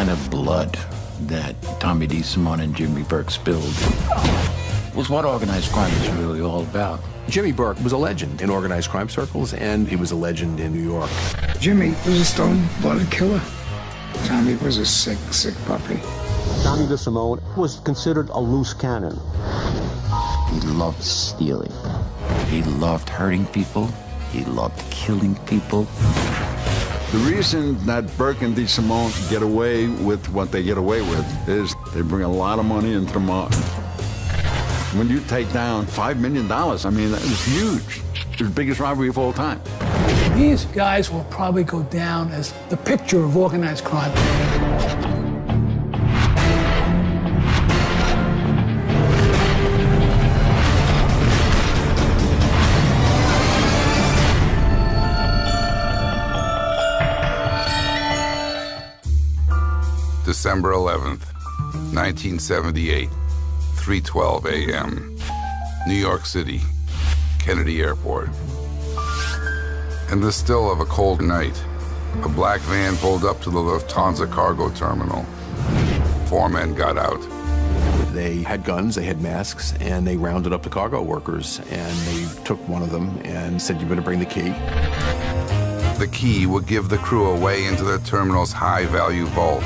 kind of blood that Tommy DeSimone and Jimmy Burke spilled was what organized crime is really all about. Jimmy Burke was a legend in organized crime circles, and he was a legend in New York. Jimmy was a stone-blooded killer. Tommy was a sick, sick puppy. Tommy DeSimone was considered a loose cannon. He loved stealing. He loved hurting people. He loved killing people. The reason that Burke and DeSimone get away with what they get away with is they bring a lot of money into the mob. When you take down $5 million, I mean, that is huge. It's the biggest robbery of all time. These guys will probably go down as the picture of organized crime. December 11th, 1978, 3:12 a.m., New York City, Kennedy Airport. In the still of a cold night, a black van pulled up to the Lufthansa cargo terminal. 4 men got out. They had guns, they had masks, and they rounded up the cargo workers, and they took one of them and said, "You better bring the key." The key would give the crew a way into the terminal's high-value vault.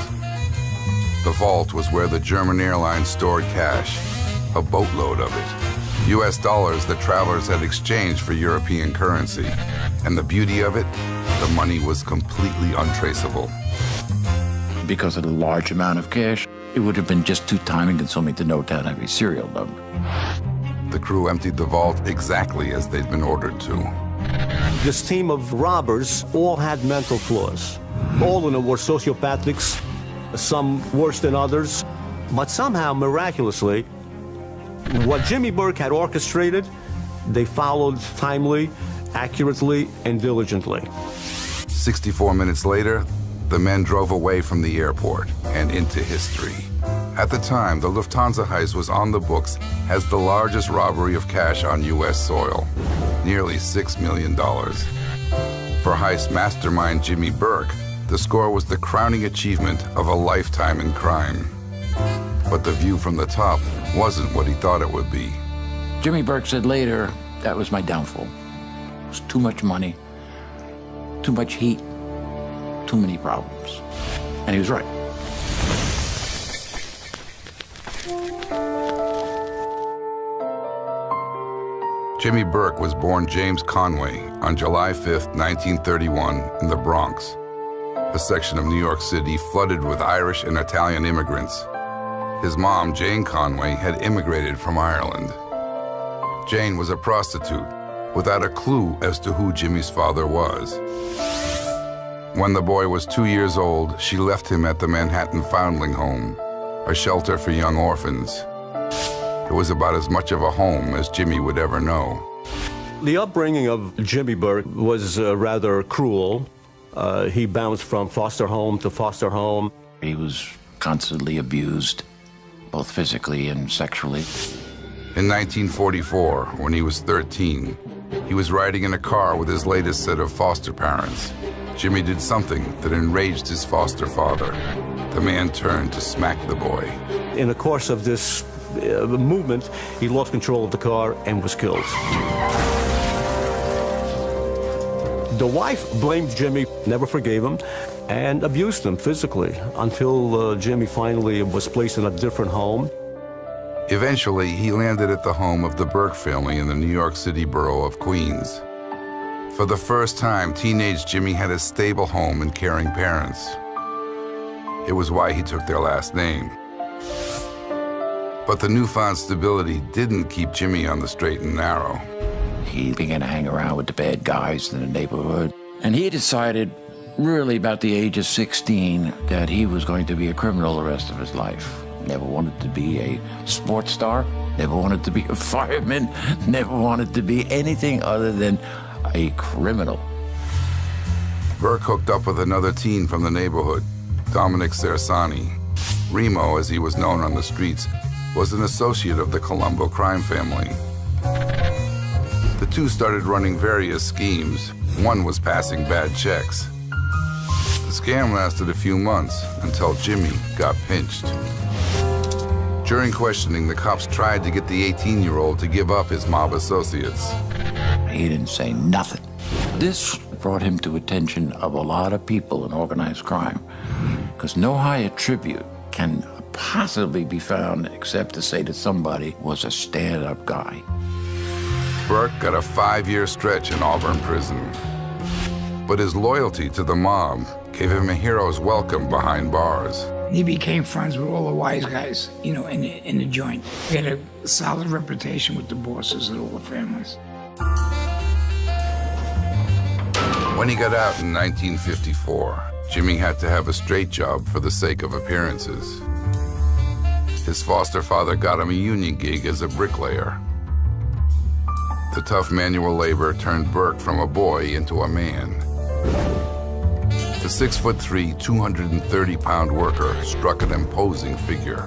The vault was where the German airlines stored cash, a boatload of it, U.S. dollars that travelers had exchanged for European currency. And the beauty of it, the money was completely untraceable. Because of the large amount of cash, it would have been just too time-consuming to note down every serial number. The crew emptied the vault exactly as they'd been ordered to. This team of robbers all had mental flaws. All of them were sociopathics, some worse than others. But somehow, miraculously, what Jimmy Burke had orchestrated, they followed timely, accurately, and diligently. 64 minutes later, the men drove away from the airport and into history. At the time, the Lufthansa heist was on the books as the largest robbery of cash on U.S. soil, nearly $6 million. For heist mastermind Jimmy Burke, the score was the crowning achievement of a lifetime in crime. But the view from the top wasn't what he thought it would be. Jimmy Burke said later, that was my downfall. It was too much money, too much heat, too many problems. And he was right. Jimmy Burke was born James Conway on July 5th, 1931, in the Bronx, a section of New York City flooded with Irish and Italian immigrants. His mom, Jane Conway, had immigrated from Ireland. Jane was a prostitute without a clue as to who Jimmy's father was. When the boy was 2 years old, she left him at the Manhattan Foundling Home, a shelter for young orphans. It was about as much of a home as Jimmy would ever know. The upbringing of Jimmy Burke was rather cruel. He bounced from foster home to foster home. He was constantly abused, both physically and sexually. In 1944, when he was 13, he was riding in a car with his latest set of foster parents. Jimmy did something that enraged his foster father. The man turned to smack the boy. In the course of this movement, he lost control of the car and was killed. The wife blamed Jimmy, never forgave him, and abused him physically until Jimmy finally was placed in a different home. Eventually, he landed at the home of the Burke family in the New York City borough of Queens. For the first time, teenage Jimmy had a stable home and caring parents. It was why he took their last name. But the newfound stability didn't keep Jimmy on the straight and narrow. He began to hang around with the bad guys in the neighborhood. And he decided, really about the age of 16, that he was going to be a criminal the rest of his life. Never wanted to be a sports star, never wanted to be a fireman, never wanted to be anything other than a criminal. Burke hooked up with another teen from the neighborhood, Dominic Cersani. Remo, as he was known on the streets, was an associate of the Colombo crime family. The two started running various schemes. One was passing bad checks. The scam lasted a few months until Jimmy got pinched. During questioning, the cops tried to get the 18-year-old to give up his mob associates. He didn't say nothing. This brought him to attention of a lot of people in organized crime, because no higher tribute can possibly be found except to say that somebody was a stand-up guy. Burke got a 5-year stretch in Auburn prison. But his loyalty to the mob gave him a hero's welcome behind bars. He became friends with all the wise guys, you know, in the joint. He had a solid reputation with the bosses and all the families. When he got out in 1954, Jimmy had to have a straight job for the sake of appearances. His foster father got him a union gig as a bricklayer. The tough manual labor turned Burke from a boy into a man. The 6'3", 230-pound worker struck an imposing figure.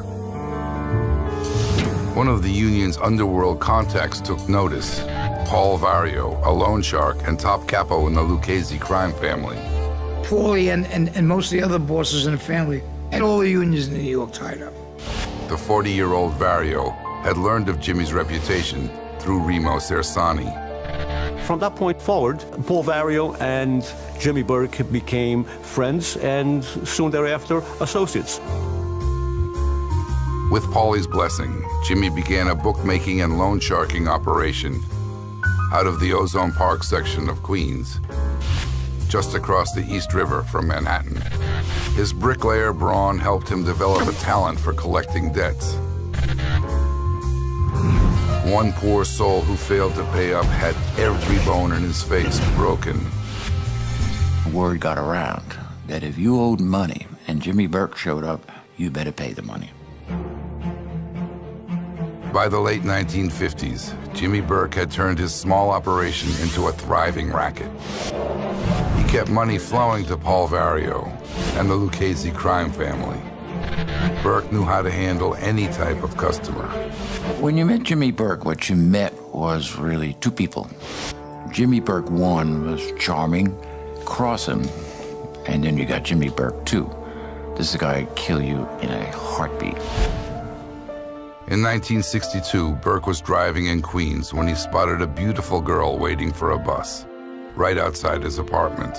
One of the union's underworld contacts took notice. Paul Vario, a loan shark and top capo in the Lucchese crime family. Paulie and most of the other bosses in the family had all the unions in New York tied up. The 40-year-old Vario had learned of Jimmy's reputation through Remo Cersani. From that point forward, Paul Vario and Jimmy Burke became friends and soon thereafter associates. With Paulie's blessing, Jimmy began a bookmaking and loan sharking operation out of the Ozone Park section of Queens, just across the East River from Manhattan. His bricklayer brawn helped him develop a talent for collecting debts. One poor soul who failed to pay up had every bone in his face broken. Word got around that if you owed money and Jimmy Burke showed up, you better pay the money. By the late 1950s, Jimmy Burke had turned his small operation into a thriving racket. He kept money flowing to Paul Vario and the Lucchese crime family. Burke knew how to handle any type of customer. When you met Jimmy Burke, what you met was really two people. Jimmy Burke 1 was charming, crossing, and then you got Jimmy Burke 2. This is a guy who'd kill you in a heartbeat. In 1962, Burke was driving in Queens when he spotted a beautiful girl waiting for a bus, right outside his apartment.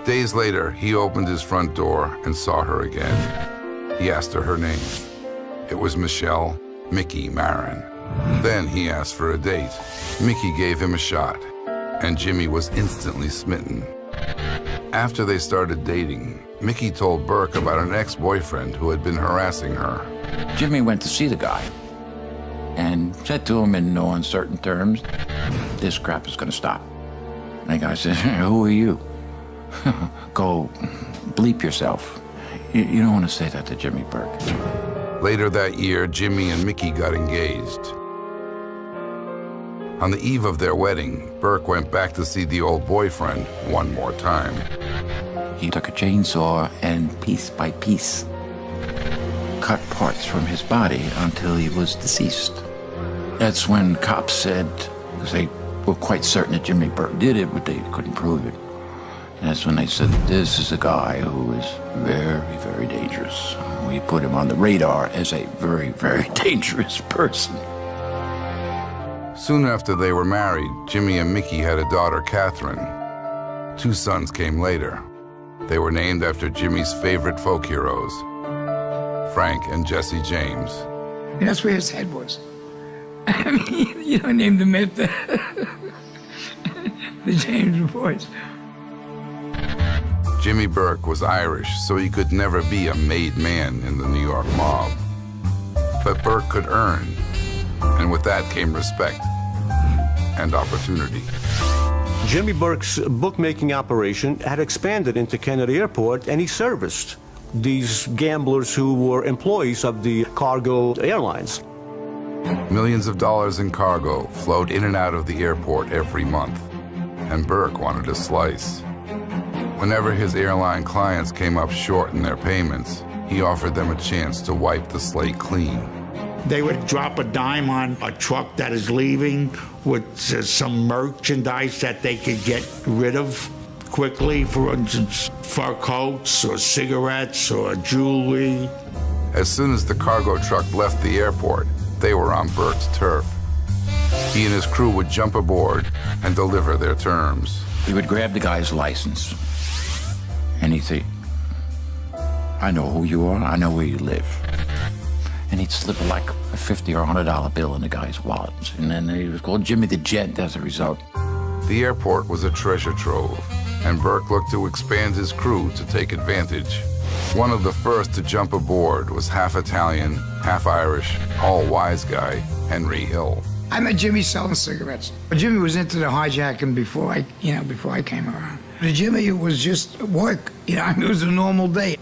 Days later, he opened his front door and saw her again. He asked her name. It was Michelle Mickey Marin. Then he asked for a date. Mickey gave him a shot, and Jimmy was instantly smitten. After they started dating, Mickey told Burke about an ex-boyfriend who had been harassing her. Jimmy went to see the guy and said to him in no uncertain terms, "This crap is going to stop." And the guy said, "Who are you?" "Go bleep yourself. You don't want to say that to Jimmy Burke." Later that year, Jimmy and Mickey got engaged. On the eve of their wedding, Burke went back to see the old boyfriend one more time. He took a chainsaw and piece by piece cut parts from his body until he was deceased. That's when cops said, because they were quite certain that Jimmy Burke did it, but they couldn't prove it. And that's when they said, this is a guy who is very, very dangerous. We put him on the radar as a very, very dangerous person. Soon after they were married, Jimmy and Mickey had a daughter, Catherine. 2 sons came later. They were named after Jimmy's favorite folk heroes, Frank and Jesse James. And that's where his head was. I mean, you know, named him after the James boys. Jimmy Burke was Irish, so he could never be a made man in the New York mob. But Burke could earn, and with that came respect and opportunity. Jimmy Burke's bookmaking operation had expanded into Kennedy Airport, and he serviced these gamblers who were employees of the cargo airlines. Millions of dollars in cargo flowed in and out of the airport every month, and Burke wanted a slice. Whenever his airline clients came up short in their payments, he offered them a chance to wipe the slate clean. They would drop a dime on a truck that is leaving with some merchandise that they could get rid of quickly, for instance, fur coats or cigarettes or jewelry. As soon as the cargo truck left the airport, they were on Burke's turf. He and his crew would jump aboard and deliver their terms. He would grab the guy's license, and he'd say, I know who you are, I know where you live. And he'd slip like a $50 or $100 bill in the guy's wallet. And then he was called Jimmy the Gent as a result. The airport was a treasure trove, and Burke looked to expand his crew to take advantage. One of the first to jump aboard was half Italian, half Irish, all wise guy, Henry Hill. I met Jimmy selling cigarettes. Jimmy was into the hijacking before I came around. To Jimmy, it was just work. I mean, it was a normal day.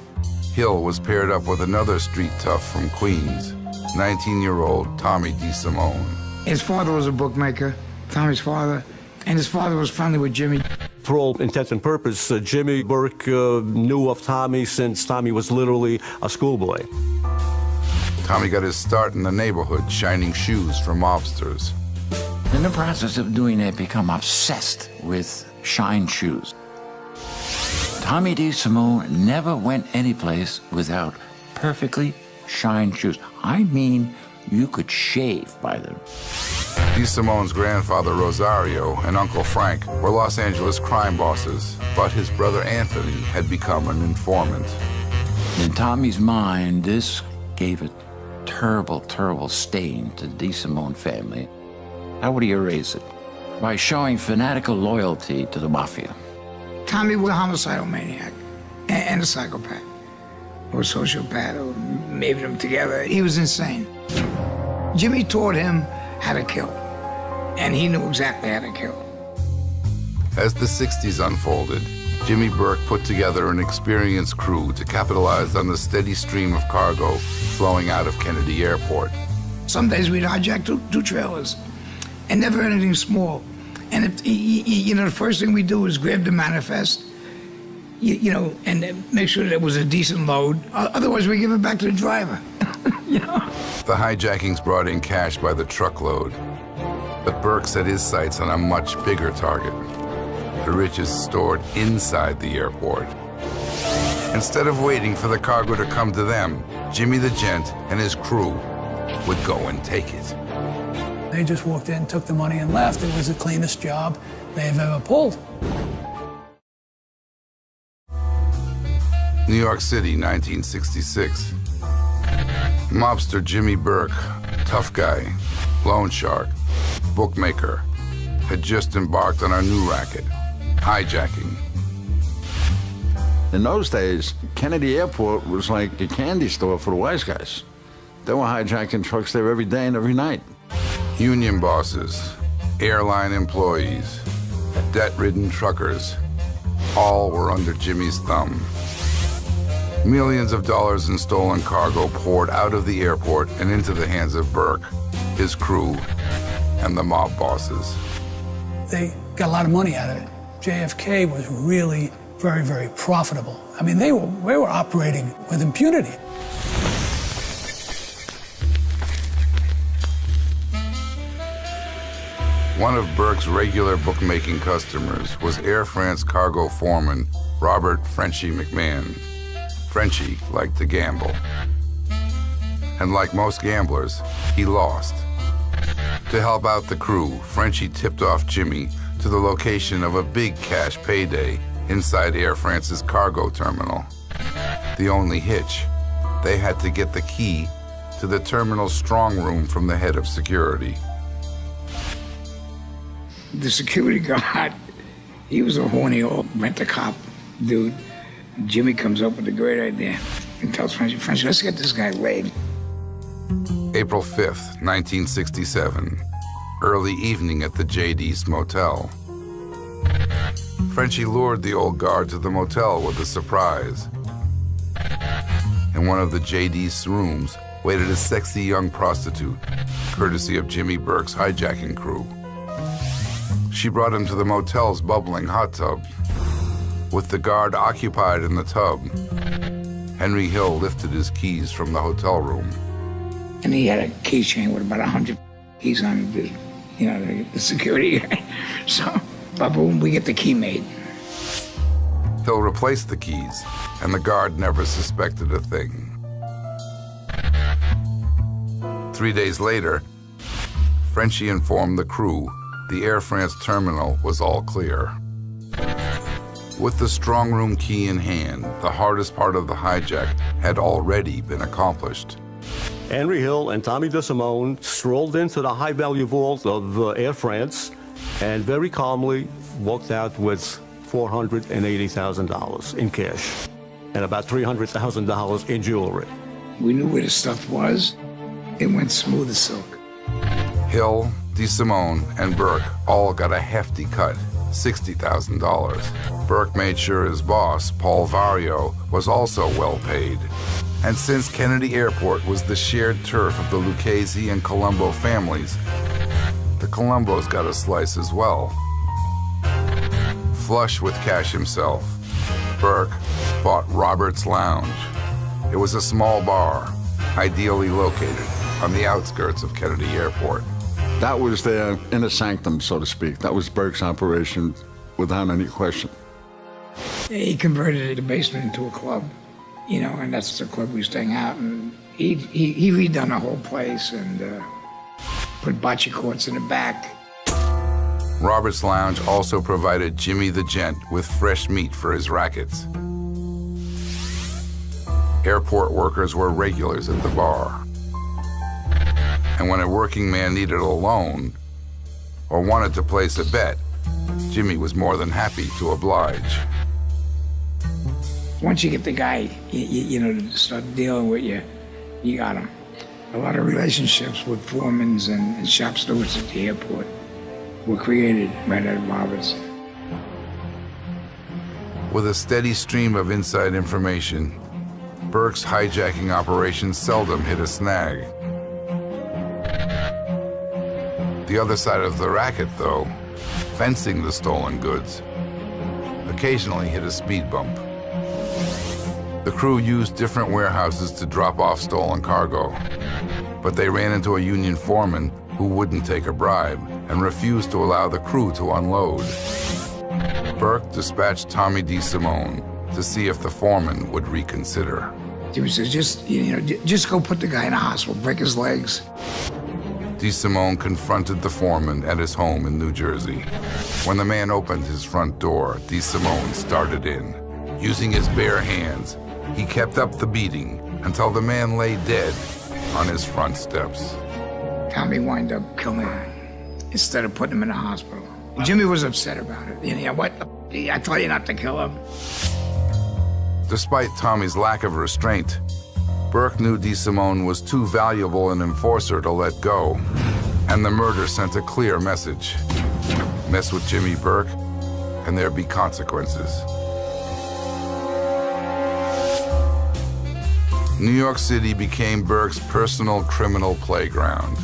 Hill was paired up with another street tough from Queens, 19-year-old Tommy DeSimone. His father was a bookmaker, Tommy's father, and his father was friendly with Jimmy. For all intents and purposes, Jimmy Burke knew of Tommy since Tommy was literally a schoolboy. Tommy got his start in the neighborhood, shining shoes for mobsters. In the process of doing that, become obsessed with shine shoes. Tommy DeSimone never went anyplace without perfectly shined shoes. I mean, you could shave by them. DeSimone's grandfather Rosario and Uncle Frank were Los Angeles crime bosses, but his brother Anthony had become an informant. In Tommy's mind, this gave a terrible, terrible stain to the DeSimone family. How would he erase it? By showing fanatical loyalty to the mafia. Tommy was a homicidal maniac and a psychopath, or a sociopath, or maybe them together. He was insane. Jimmy taught him how to kill, and he knew exactly how to kill. As the 60s unfolded, Jimmy Burke put together an experienced crew to capitalize on the steady stream of cargo flowing out of Kennedy Airport. Some days we'd hijack two trailers, and never anything small. And if, the first thing we do is grab the manifest, and make sure that it was a decent load. Otherwise, we give it back to the driver. The hijackings brought in cash by the truckload, but Burke set his sights on a much bigger target: the riches stored inside the airport. Instead of waiting for the cargo to come to them, Jimmy the Gent and his crew would go and take it. They just walked in, took the money, and left. It was the cleanest job they've ever pulled. New York City, 1966. Mobster Jimmy Burke, tough guy, loan shark, bookmaker, had just embarked on a new racket, hijacking. In those days, Kennedy Airport was like a candy store for the wise guys. They were hijacking trucks there every day and every night. Union bosses, airline employees, debt-ridden truckers, all were under Jimmy's thumb. Millions of dollars in stolen cargo poured out of the airport and into the hands of Burke, his crew, and the mob bosses. They got a lot of money out of it. JFK was really very, very profitable. I mean, they were operating with impunity. One of Burke's regular bookmaking customers was Air France cargo foreman Robert Frenchy McMahon. Frenchy liked to gamble. And like most gamblers, he lost. To help out the crew, Frenchy tipped off Jimmy to the location of a big cash payday inside Air France's cargo terminal. The only hitch, they had to get the key to the terminal's strong room from the head of security. The security guard, he was a horny old rent-a-cop dude. Jimmy comes up with a great idea and tells Frenchy, let's get this guy laid. April 5th, 1967, early evening at the JD's Motel. Frenchy lured the old guard to the motel with a surprise. In one of the JD's rooms waited a sexy young prostitute, courtesy of Jimmy Burke's hijacking crew. She brought him to the motel's bubbling hot tub. With the guard occupied in the tub, Henry Hill lifted his keys from the hotel room. And he had a keychain with about 100 keys on it, the security guy. So, boom, we get the key made. Hill replaced the keys, and the guard never suspected a thing. 3 days later, Frenchie informed the crew the Air France terminal was all clear. With the strong room key in hand, the hardest part of the hijack had already been accomplished. Henry Hill and Tommy DeSimone strolled into the high-value vault of Air France and very calmly walked out with $480,000 in cash and about $300,000 in jewelry. We knew where the stuff was. It went smooth as silk. Hill, DeSimone, and Burke all got a hefty cut, $60,000. Burke made sure his boss, Paul Vario, was also well paid. And since Kennedy Airport was the shared turf of the Lucchese and Colombo families, the Colombos got a slice as well. Flush with cash himself, Burke bought Robert's Lounge. It was a small bar, ideally located on the outskirts of Kennedy Airport. That was their inner sanctum, so to speak. That was Burke's operation without any question. He converted the basement into a club, you know, and that's the club we used to hang out. And he redone the whole place and put bocce courts in the back. Robert's Lounge also provided Jimmy the Gent with fresh meat for his rackets. Airport workers were regulars at the bar. And when a working man needed a loan or wanted to place a bet, Jimmy was more than happy to oblige. Once you get the guy, you know, to start dealing with you, you got him. A lot of relationships with foremans and shop stewards at the airport were created right at Roberts. With a steady stream of inside information, Burke's hijacking operation seldom hit a snag. The other side of the racket, though, fencing the stolen goods, occasionally hit a speed bump. The crew used different warehouses to drop off stolen cargo, but they ran into a union foreman who wouldn't take a bribe and refused to allow the crew to unload. Burke dispatched Tommy DeSimone to see if the foreman would reconsider. Jimmy says, just go put the guy in the hospital, break his legs. DeSimone confronted the foreman at his home in New Jersey. When the man opened his front door, DeSimone started in. Using his bare hands, he kept up the beating until the man lay dead on his front steps. Tommy wound up killing him instead of putting him in the hospital. Jimmy was upset about it. You know, what? I told you not to kill him. Despite Tommy's lack of restraint, Burke knew DeSimone was too valuable an enforcer to let go, and the murder sent a clear message. Mess with Jimmy Burke, and there'd be consequences. New York City became Burke's personal criminal playground.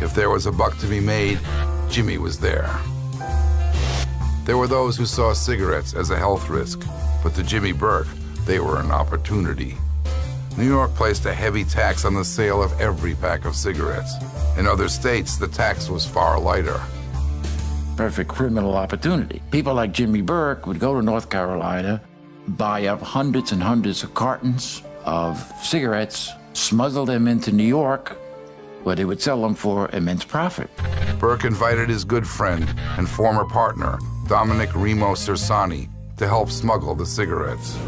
If there was a buck to be made, Jimmy was there. There were those who saw cigarettes as a health risk, but to Jimmy Burke, they were an opportunity. New York placed a heavy tax on the sale of every pack of cigarettes. In other states, the tax was far lighter. Perfect criminal opportunity. People like Jimmy Burke would go to North Carolina, buy up hundreds and hundreds of cartons of cigarettes, smuggle them into New York, where they would sell them for immense profit. Burke invited his good friend and former partner, Dominic Remo Cersani, to help smuggle the cigarettes.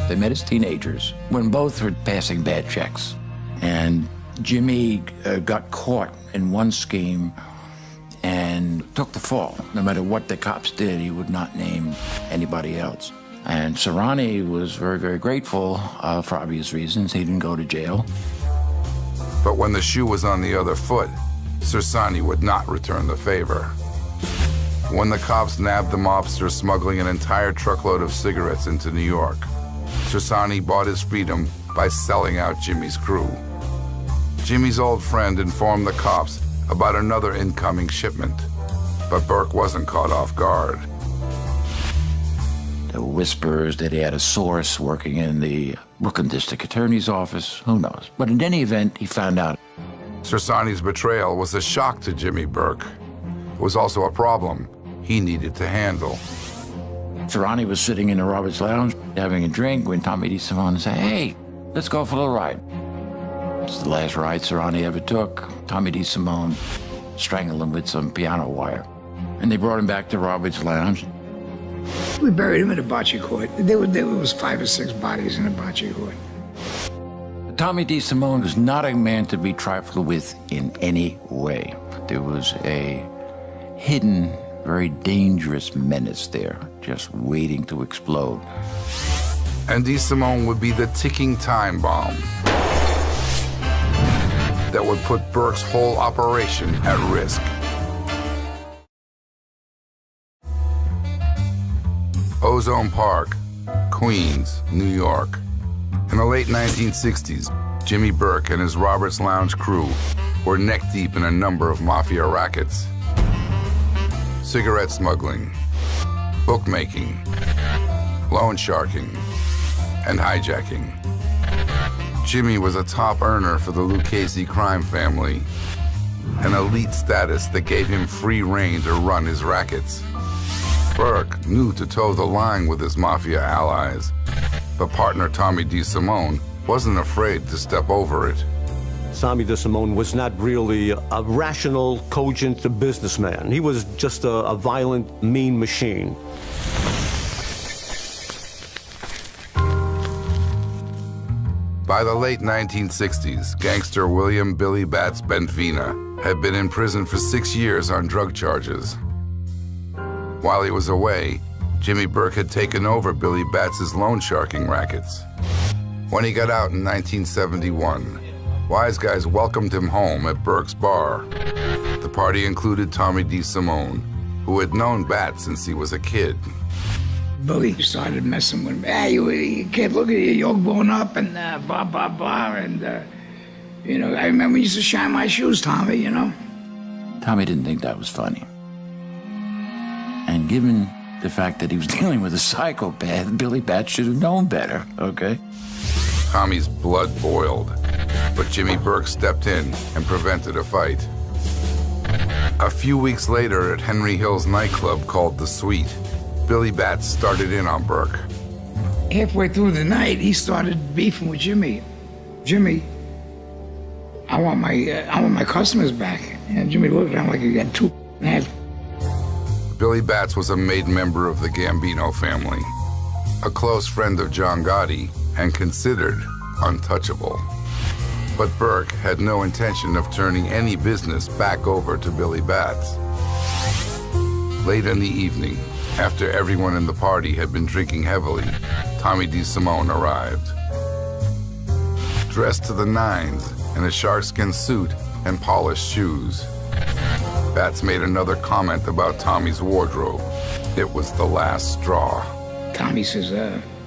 They met as teenagers when both were passing bad checks. And Jimmy got caught in one scheme and took the fall. No matter what the cops did, he would not name anybody else. And Serrani was very, very grateful for obvious reasons. He didn't go to jail. But when the shoe was on the other foot, Cersani would not return the favor. When the cops nabbed the mobster smuggling an entire truckload of cigarettes into New York, Cersani bought his freedom by selling out Jimmy's crew. Jimmy's old friend informed the cops about another incoming shipment, but Burke wasn't caught off guard. There were whispers that he had a source working in the Brooklyn District Attorney's office. Who knows? But in any event, he found out. Cersani's betrayal was a shock to Jimmy Burke. It was also a problem he needed to handle. Cerrone was sitting in the Roberts Lounge having a drink when Tommy DeSimone said, "Hey, let's go for a little ride." It's the last ride Cerrone ever took. Tommy DeSimone strangled him with some piano wire. And they brought him back to Roberts Lounge. We buried him in a bocce court. There was 5 or 6 bodies in a bocce court. Tommy DeSimone was not a man to be trifled with in any way. There was a hidden, very dangerous menace there, just waiting to explode. And DeSimone would be the ticking time bomb that would put Burke's whole operation at risk. Ozone Park, Queens, New York. In the late 1960s, Jimmy Burke and his Roberts Lounge crew were neck-deep in a number of mafia rackets. Cigarette smuggling, bookmaking, loan sharking, and hijacking. Jimmy was a top earner for the Lucchese crime family, an elite status that gave him free rein to run his rackets. Burke knew to toe the line with his mafia allies, but partner Tommy DeSimone wasn't afraid to step over it. Tommy DeSimone was not really a rational, cogent businessman. He was just a violent, mean machine. By the late 1960s, gangster William Billy Bats Benvina had been in prison for 6 years on drug charges. While he was away, Jimmy Burke had taken over Billy Bats' loan sharking rackets. When he got out in 1971, wise guys welcomed him home at Burke's bar. The party included Tommy DeSimone, who had known Bats since he was a kid. Billy started messing with me. Hey, you kid, look at you, you're blown up and blah, blah, blah. And, you know, I remember he used to shine my shoes, Tommy, you know. Tommy didn't think that was funny. And given the fact that he was dealing with a psychopath, Billy Bats should have known better, okay? Tommy's blood boiled, but Jimmy Burke stepped in and prevented a fight. A few weeks later at Henry Hill's nightclub called The Suite, Billy Bats started in on Burke. Halfway through the night, he started beefing with Jimmy. Jimmy, I want my customers back. And Jimmy looked at him like he got 2 heads. Billy Bats was a made member of the Gambino family, a close friend of John Gotti, and considered untouchable. But Burke had no intention of turning any business back over to Billy Bats. Late in the evening, after everyone in the party had been drinking heavily, Tommy DeSimone arrived. Dressed to the nines in a sharkskin suit and polished shoes. Bats made another comment about Tommy's wardrobe. It was the last straw. Tommy says,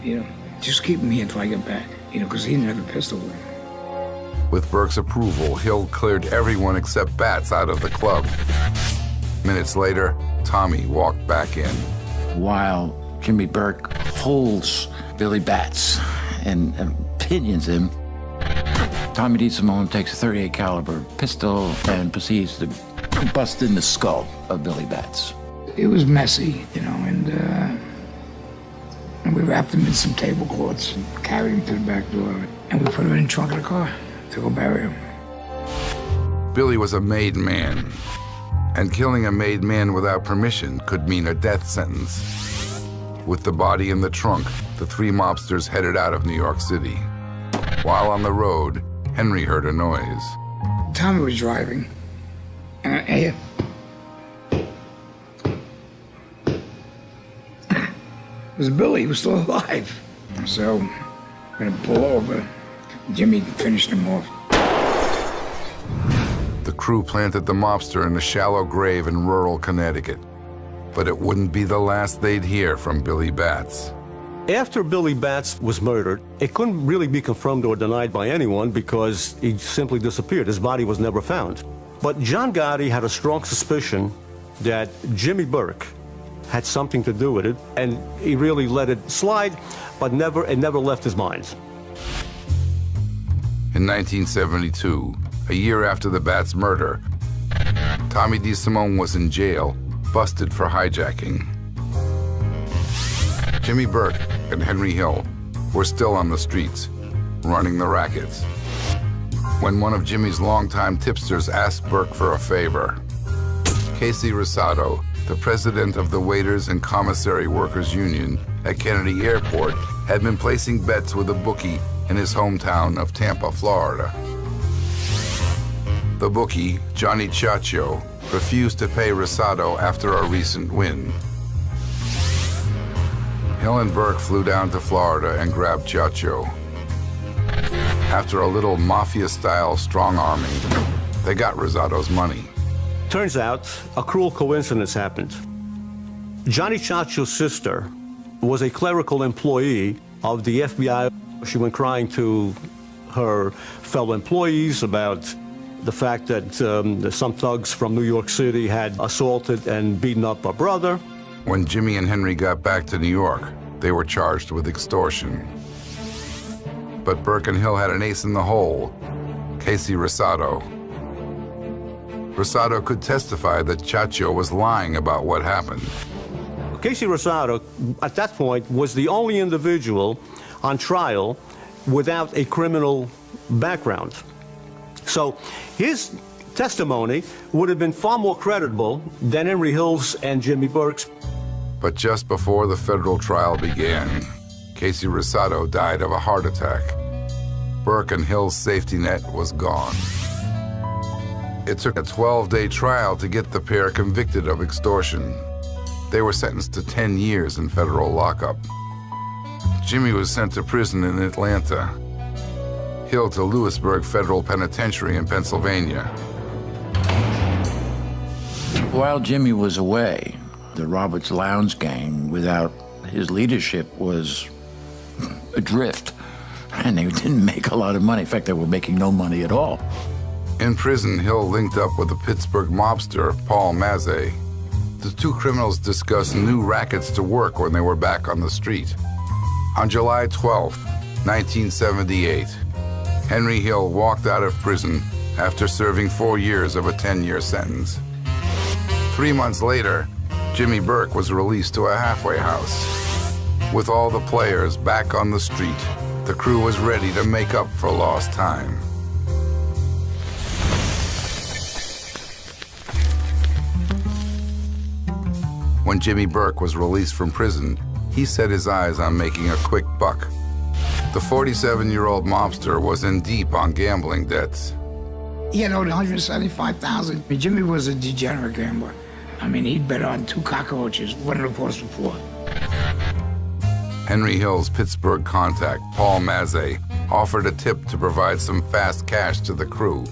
you know, just keep him here until I get back, you know, because he didn't have a pistol with him. With Burke's approval, Hill cleared everyone except Bats out of the club. Minutes later, Tommy walked back in. While Jimmy Burke holds Billy Bats and pinions him, Tommy DeSimone takes a .38 caliber pistol and proceeds to bust in the skull of Billy Bats. It was messy, you know, and we wrapped him in some tablecloths and carried him to the back door, and we put him in the trunk of the car to go bury him. Billy was a made man, and killing a made man without permission could mean a death sentence. With the body in the trunk, the 3 mobsters headed out of New York City. While on the road, Henry heard a noise. Tommy was driving, and it was Billy. He was still alive. So I'm gonna pull over. Jimmy finished him off. The crew planted the mobster in a shallow grave in rural Connecticut, but it wouldn't be the last they'd hear from Billy Bats. After Billy Bats was murdered, it couldn't really be confirmed or denied by anyone because he simply disappeared. His body was never found. But John Gotti had a strong suspicion that Jimmy Burke had something to do with it, and he really let it slide, but it never left his mind. In 1972, a year after the Bats murder, Tommy DeSimone was in jail, busted for hijacking. Jimmy Burke and Henry Hill were still on the streets, running the rackets, when one of Jimmy's longtime tipsters asked Burke for a favor. Casey Rosado, the president of the Waiters and Commissary Workers Union at Kennedy Airport, had been placing bets with a bookie in his hometown of Tampa, Florida. The bookie, Johnny Chacho, refused to pay Rosado after a recent win. Hill and Burke flew down to Florida and grabbed Chacho. After a little mafia-style strong-arming, they got Rosado's money. Turns out, a cruel coincidence happened. Johnny Chacho's sister was a clerical employee of the FBI. She went crying to her fellow employees about the fact that some thugs from New York City had assaulted and beaten up her brother. When Jimmy and Henry got back to New York, they were charged with extortion. But Burke and Hill had an ace in the hole, Casey Rosado. Rosado could testify that Chacho was lying about what happened. Casey Rosado, at that point, was the only individual on trial without a criminal background. So his testimony would have been far more credible than Henry Hill's and Jimmy Burke's. But just before the federal trial began, Casey Rosado died of a heart attack. Burke and Hill's safety net was gone. It took a 12-day trial to get the pair convicted of extortion. They were sentenced to 10 years in federal lockup. Jimmy was sent to prison in Atlanta, Hill to Lewisburg Federal Penitentiary in Pennsylvania. While Jimmy was away, the Roberts Lowndes gang, without his leadership, was adrift. And they didn't make a lot of money. In fact, they were making no money at all. In prison, Hill linked up with the Pittsburgh mobster, Paul Mazzei. The two criminals discussed new rackets to work when they were back on the street. On July 12, 1978, Henry Hill walked out of prison after serving 4 years of a 10-year sentence. 3 months later, Jimmy Burke was released to a halfway house. With all the players back on the street, the crew was ready to make up for lost time. When Jimmy Burke was released from prison, he set his eyes on making a quick buck. The 47-year-old mobster was in deep on gambling debts. He had owed $175,000. Jimmy was a degenerate gambler. I mean, he'd bet on 2 cockroaches, one of the post before. Henry Hill's Pittsburgh contact, Paul Mazzei, offered a tip to provide some fast cash to the crew.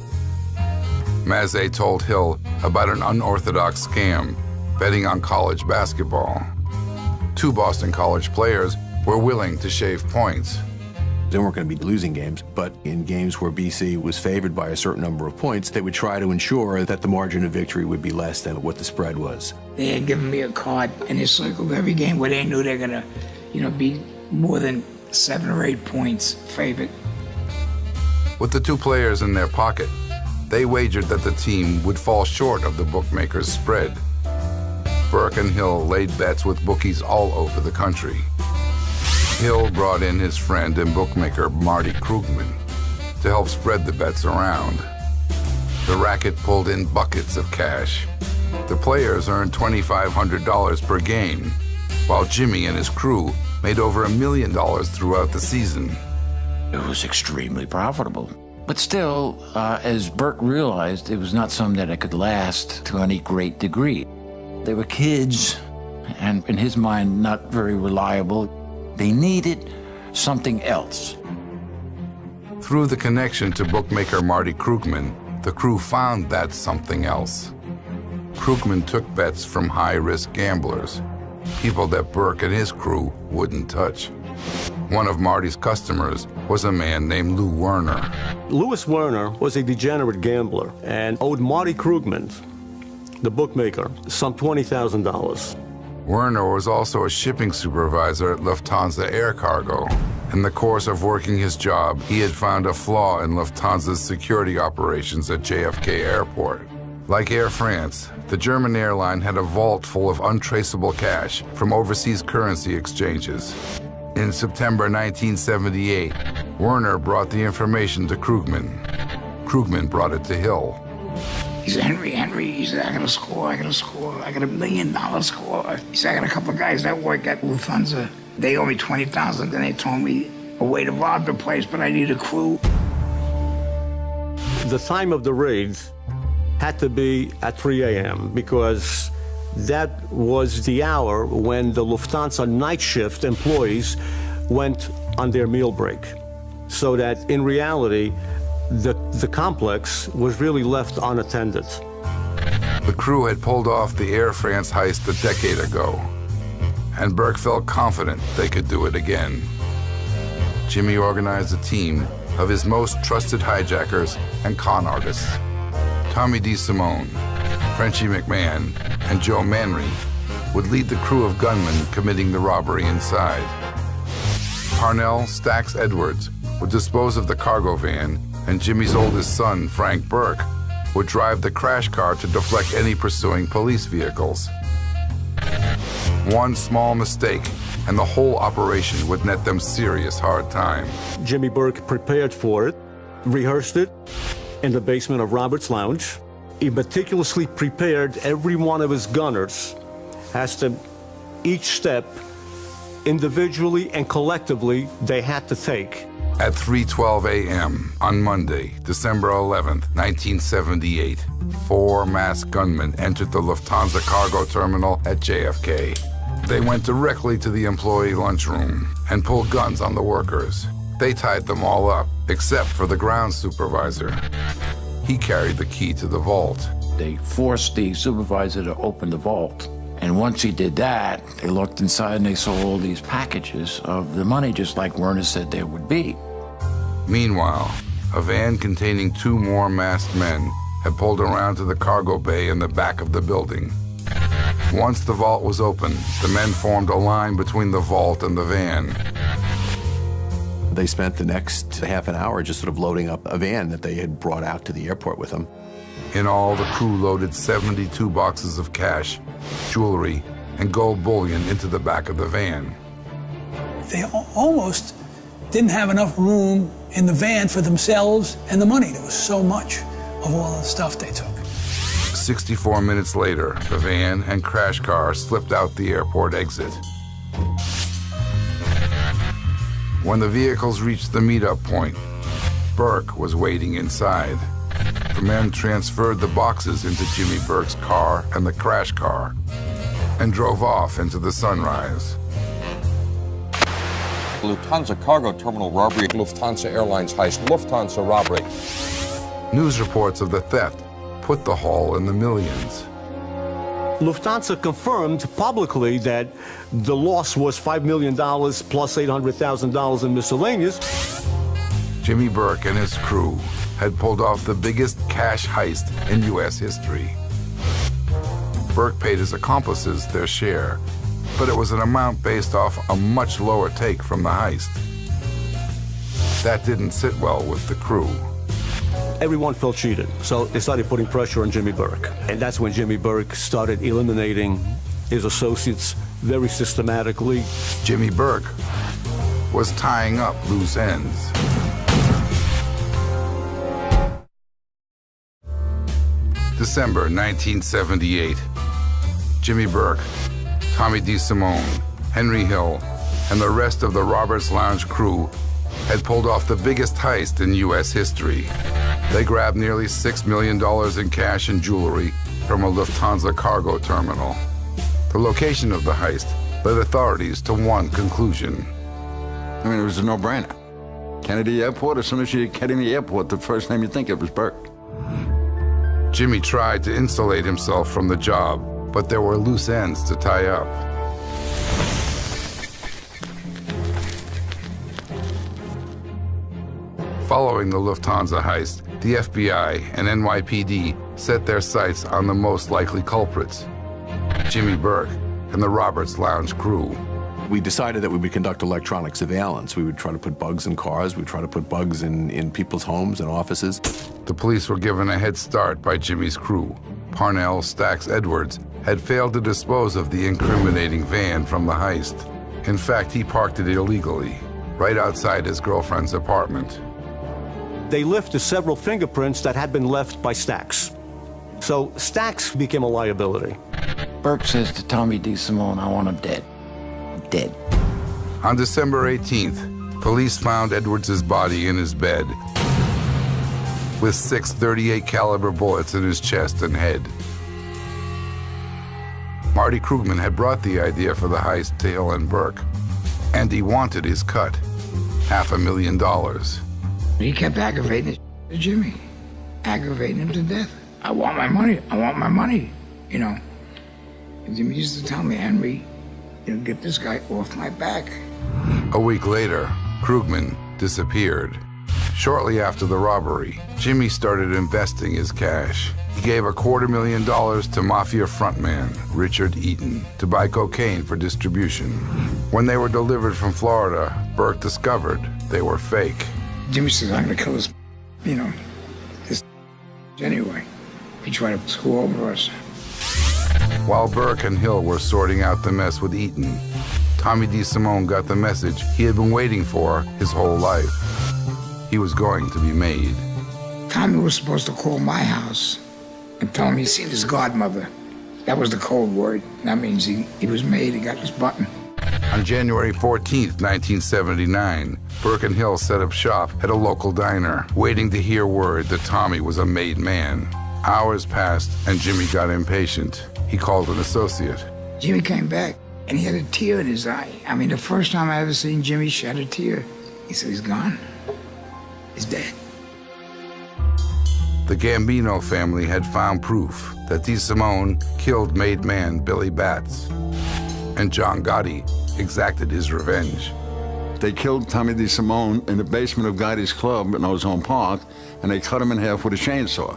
Mazzei told Hill about an unorthodox scam, betting on college basketball. 2 Boston College players were willing to shave points. They weren't going to be losing games, but in games where BC was favored by a certain number of points, they would try to ensure that the margin of victory would be less than what the spread was. They had given me a card, and they circled every game where they knew they're going to, be more than 7 or 8 points favored. With the 2 players in their pocket, they wagered that the team would fall short of the bookmakers' spread. Burke and Hill laid bets with bookies all over the country. Hill brought in his friend and bookmaker Marty Krugman to help spread the bets around. The racket pulled in buckets of cash. The players earned $2,500 per game, while Jimmy and his crew made over $1 million throughout the season. It was extremely profitable. But still, as Burke realized, it was not something that could last to any great degree. They were kids, and in his mind, not very reliable. They needed something else. Through the connection to bookmaker Marty Krugman, the crew found that something else. Krugman took bets from high-risk gamblers, people that Burke and his crew wouldn't touch. One of Marty's customers was a man named Lou Werner. Louis Werner was a degenerate gambler and owed Marty Krugman, the bookmaker, some $20,000. Werner was also a shipping supervisor at Lufthansa Air Cargo. In the course of working his job, he had found a flaw in Lufthansa's security operations at JFK Airport. Like Air France, the German airline had a vault full of untraceable cash from overseas currency exchanges. In September 1978, Werner brought the information to Krugman. Krugman brought it to Hill. He said, Henry, he said, I got a score, I got $1 million score. He said, I got a couple of guys that work at Lufthansa. They owe me $20,000, and they told me a way to rob the place, but I need a crew. The time of the raid had to be at 3 a.m. because that was the hour when the Lufthansa night shift employees went on their meal break. So that in reality, the complex was really left unattended. The crew had pulled off the Air France heist a decade ago, and Burke felt confident they could do it again. Jimmy organized a team of his most trusted hijackers and con artists. Tommy DeSimone, Frenchie McMahon, and Joe Manry would lead the crew of gunmen committing the robbery inside. Parnell Stax Edwards would dispose of the cargo van, and Jimmy's oldest son, Frank Burke, would drive the crash car to deflect any pursuing police vehicles. One small mistake, and the whole operation would net them serious hard time. Jimmy Burke prepared for it, rehearsed it in the basement of Robert's Lounge. He meticulously prepared every one of his gunners as to each step individually and collectively they had to take. At 3:12 a.m. on Monday, December 11th, 1978, 4 masked gunmen entered the Lufthansa cargo terminal at JFK. They went directly to the employee lunchroom and pulled guns on the workers. They tied them all up, except for the ground supervisor. He carried the key to the vault. They forced the supervisor to open the vault. And once he did that, they looked inside and they saw all these packages of the money, just like Werner said there would be. Meanwhile, a van containing 2 more masked men had pulled around to the cargo bay in the back of the building. Once the vault was open, the men formed a line between the vault and the van. They spent the next half an hour just sort of loading up a van that they had brought out to the airport with them. In all, the crew loaded 72 boxes of cash, jewelry, and gold bullion into the back of the van. They almost didn't have enough room in the van for themselves and the money. There was so much of all the stuff they took. 64 minutes later, the van and crash car slipped out the airport exit. When the vehicles reached the meetup point, Burke was waiting inside. The men transferred the boxes into Jimmy Burke's car and the crash car and drove off into the sunrise. Lufthansa cargo terminal robbery, Lufthansa Airlines heist, Lufthansa robbery. News reports of the theft put the haul in the millions. Lufthansa confirmed publicly that the loss was $5 million plus $800,000 in miscellaneous. Jimmy Burke and his crew had pulled off the biggest cash heist in U.S. history. Burke paid his accomplices their share, but it was an amount based off a much lower take from the heist. That didn't sit well with the crew. Everyone felt cheated, so they started putting pressure on Jimmy Burke. And that's when Jimmy Burke started eliminating his associates very systematically. Jimmy Burke was tying up loose ends. December 1978. Jimmy Burke, Tommy DeSimone, Henry Hill, and the rest of the Roberts Lounge crew had pulled off the biggest heist in U.S. history. They grabbed nearly $6 million in cash and jewelry from a Lufthansa cargo terminal. The location of the heist led authorities to one conclusion. I mean, it was a no-brainer. Kennedy Airport, as soon as you get in the airport, the first name you think of is Burke. Jimmy tried to insulate himself from the job, but there were loose ends to tie up. Following the Lufthansa heist, the FBI and NYPD set their sights on the most likely culprits, Jimmy Burke and the Roberts Lounge crew. We decided that we would conduct electronic surveillance. We would try to put bugs in cars. We'd try to put bugs in people's homes and offices. The police were given a head start by Jimmy's crew. Parnell Stax Edwards had failed to dispose of the incriminating van from the heist. In fact, he parked it illegally, right outside his girlfriend's apartment. They lifted several fingerprints that had been left by Stax. So Stax became a liability. Burke says to Tommy DeSimone, I want him dead. Dead. On December 18th, police found Edwards' body in his bed with 6 .38 caliber bullets in his chest and head. Marty Krugman had brought the idea for the heist to Hill and Burke, and he wanted his cut, $500,000. He kept aggravating Jimmy, aggravating him to death. I want my money. I want my money. You know. And Jimmy used to tell me, Henry, you know, get this guy off my back. A week later, Krugman disappeared. Shortly after the robbery, Jimmy started investing his cash. He gave $250,000 to Mafia frontman Richard Eaton to buy cocaine for distribution. When they were delivered from Florida, Burke discovered they were fake. Jimmy says, I'm gonna kill this, you know, this anyway. He tried to screw over us. While Burke and Hill were sorting out the mess with Eaton, Tommy DeSimone got the message he had been waiting for his whole life. He was going to be made. Tommy was supposed to call my house and tell him he'd seen his godmother. That was the code word. That means he was made, he got his button. On January 14th, 1979, Burke and Hill set up shop at a local diner, waiting to hear word that Tommy was a made man. Hours passed, and Jimmy got impatient. He called an associate. Jimmy came back, and he had a tear in his eye. I mean, the first time I ever seen Jimmy shed a tear. He said, he's gone. He's dead. The Gambino family had found proof that DeSimone killed made man Billy Batts, and John Gotti exacted his revenge. They killed Tommy DeSimone in the basement of Gotti's club in Ozone Park, and they cut him in half with a chainsaw,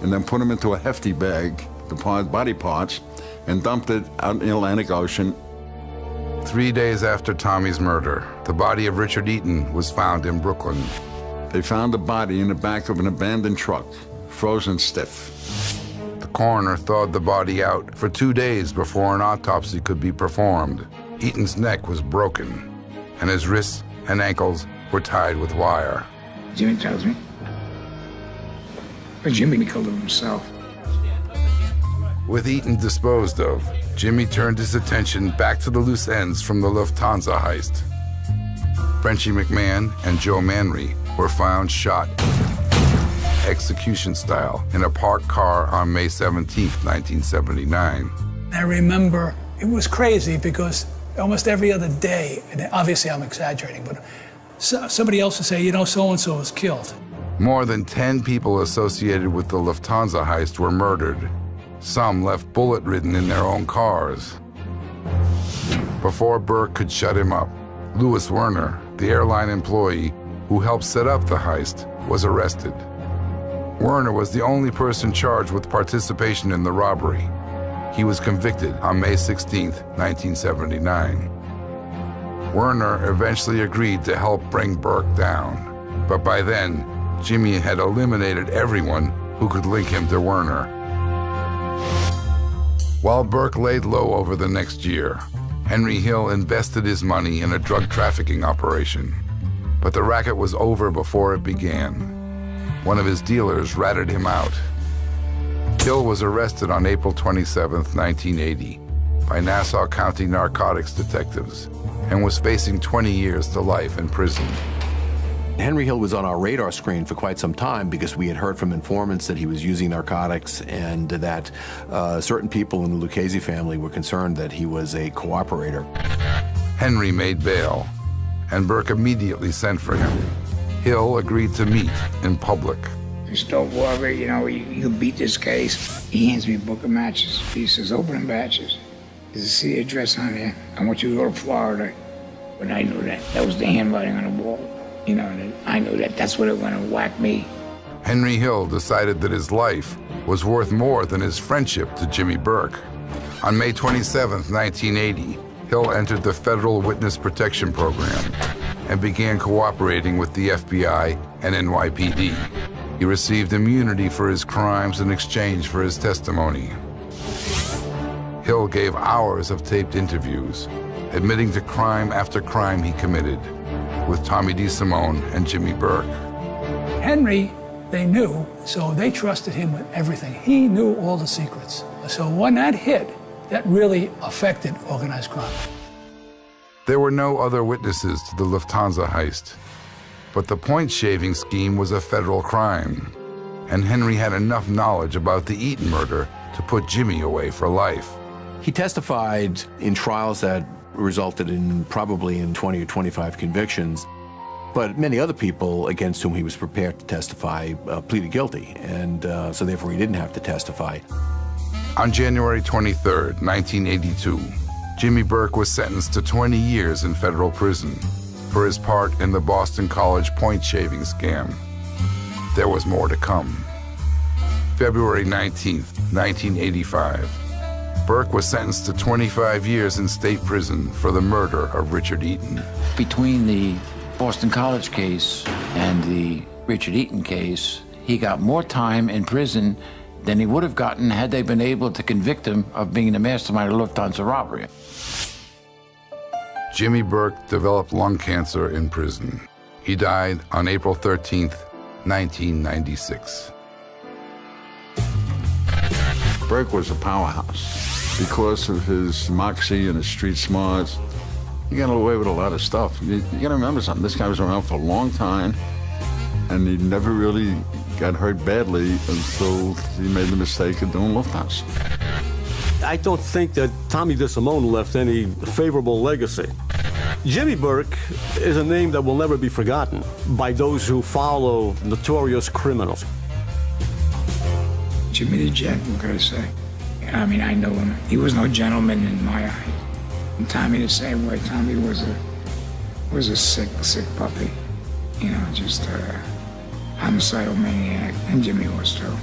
and then put him into a hefty bag, the body parts, and dumped it out in the Atlantic Ocean. 3 days after Tommy's murder, the body of Richard Eaton was found in Brooklyn. They found the body in the back of an abandoned truck, frozen stiff. The coroner thawed the body out for 2 days before an autopsy could be performed. Eaton's neck was broken, and his wrists and ankles were tied with wire. Jimmy tells me. But Jimmy killed him himself. With Eaton disposed of, Jimmy turned his attention back to the loose ends from the Lufthansa heist. Frenchie McMahon and Joe Manry were found shot, execution style, in a parked car on May 17, 1979. I remember it was crazy because almost every other day, and obviously I'm exaggerating, but somebody else would say, you know, so-and-so was killed. More than 10 people associated with the Lufthansa heist were murdered. Some left bullet-ridden in their own cars. Before Burke could shut him up, Louis Werner, the airline employee who helped set up the heist, was arrested. Werner was the only person charged with participation in the robbery. He was convicted on May 16, 1979. Werner eventually agreed to help bring Burke down, but by then, Jimmy had eliminated everyone who could link him to Werner. While Burke laid low over the next year, Henry Hill invested his money in a drug trafficking operation. But the racket was over before it began. One of his dealers ratted him out. Hill was arrested on April 27, 1980, by Nassau County narcotics detectives and was facing 20 years to life in prison. Henry Hill was on our radar screen for quite some time because we had heard from informants that he was using narcotics and that certain people in the Lucchese family were concerned that he was a cooperator. Henry made bail, and Burke immediately sent for him. Hill agreed to meet in public. Just don't worry, you know, you can beat this case. He hands me a book of matches. He says, open them matches. There's a city address on there. I want you to go to Florida. But I knew that. That was the handwriting on the wall. You know, and I knew that that's what it was going to whack me. Henry Hill decided that his life was worth more than his friendship to Jimmy Burke. On May 27, 1980, Hill entered the Federal Witness Protection Program and began cooperating with the FBI and NYPD. He received immunity for his crimes in exchange for his testimony. Hill gave hours of taped interviews, admitting to crime after crime he committed with Tommy DeSimone and Jimmy Burke. Henry, they knew, so they trusted him with everything. He knew all the secrets. So when that hit, that really affected organized crime. There were no other witnesses to the Lufthansa heist, but the point-shaving scheme was a federal crime, and Henry had enough knowledge about the Eaton murder to put Jimmy away for life. He testified in trials that resulted in probably in 20 or 25 convictions, but many other people against whom he was prepared to testify pleaded guilty, and so therefore he didn't have to testify. On January 23, 1982, Jimmy Burke was sentenced to 20 years in federal prison for his part in the Boston College point-shaving scam. There was more to come. February 19, 1985, Burke was sentenced to 25 years in state prison for the murder of Richard Eaton. Between the Boston College case and the Richard Eaton case, he got more time in prison than he would have gotten had they been able to convict him of being the mastermind of Lufthansa robbery. Jimmy Burke developed lung cancer in prison. He died on April 13, 1996. Burke was a powerhouse. Because of his moxie and his street smarts, he got away with a lot of stuff. You gotta remember something, this guy was around for a long time, and he never really got hurt badly until he made the mistake of doing Lufthansa. I don't think that Tommy DeSimone left any favorable legacy. Jimmy Burke is a name that will never be forgotten by those who follow notorious criminals. Jimmy the Jet, what could I say? I mean, I know him. He was no gentleman in my eye. And Tommy the same way. Tommy was a sick puppy. You know, just a homicidal maniac. And Jimmy was too.